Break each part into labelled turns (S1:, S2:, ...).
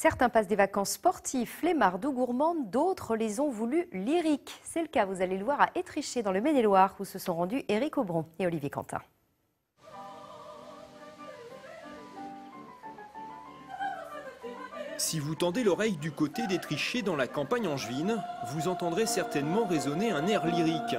S1: Certains passent des vacances sportives, flemmardes ou gourmandes, d'autres les ont voulues lyriques. C'est le cas, vous allez le voir, à Étréchet dans le Maine-et-Loire où se sont rendus Éric Aubron et Olivier Quentin.
S2: Si vous tendez l'oreille du côté d'Étréchet dans la campagne angevine, vous entendrez certainement résonner un air lyrique.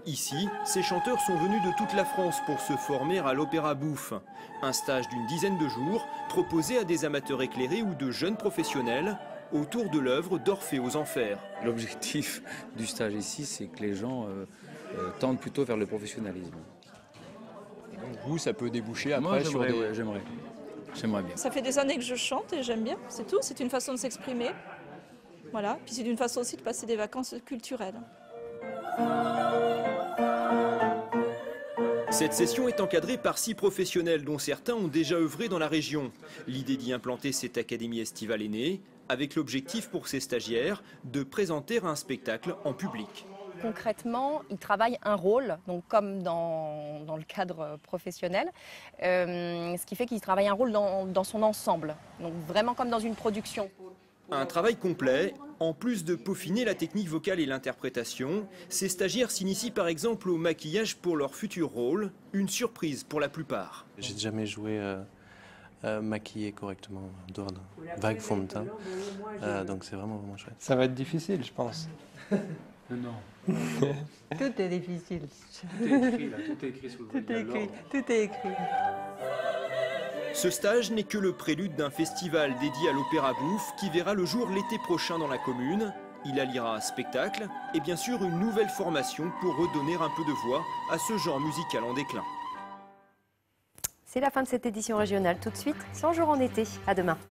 S2: Ici, ces chanteurs sont venus de toute la France pour se former à l'Opéra Bouffe. Un stage d'une dizaine de jours proposé à des amateurs éclairés ou de jeunes professionnels autour de l'œuvre d'Orphée aux Enfers.
S3: L'objectif du stage ici, c'est que les gens tendent plutôt vers le professionnalisme.
S4: Donc vous, ça peut déboucher après
S3: Moi,
S4: sur des...
S3: ouais, j'aimerais bien.
S5: Ça fait des années que je chante et j'aime bien, c'est tout. C'est une façon de s'exprimer. Voilà. Puis c'est une façon aussi de passer des vacances culturelles.
S2: Cette session est encadrée par 6 professionnels dont certains ont déjà œuvré dans la région. L'idée d'y implanter cette académie estivale est née, avec l'objectif pour ces stagiaires de présenter un spectacle en public.
S6: Concrètement, ils travaillent un rôle, donc comme dans le cadre professionnel, ce qui fait qu'ils travaillent un rôle dans son ensemble, donc vraiment comme dans une production.
S2: Un travail complet. En plus de peaufiner la technique vocale et l'interprétation, ces stagiaires s'initient par exemple au maquillage pour leur futur rôle, une surprise pour la plupart.
S7: J'ai jamais joué maquillé correctement, dehors d'un vague fond de teint, donc c'est vraiment chouette.
S8: Ça va être difficile, je pense.
S9: Non. Tout est difficile.
S3: Tout est écrit là, tout est écrit sous le
S9: Tout est écrit.
S2: Ce stage n'est que le prélude d'un festival dédié à l'Opéra Bouffe qui verra le jour l'été prochain dans la commune. Il alliera spectacle et bien sûr une nouvelle formation pour redonner un peu de voix à ce genre musical en déclin.
S1: C'est la fin de cette édition régionale. Tout de suite, 100 jours en été. À demain.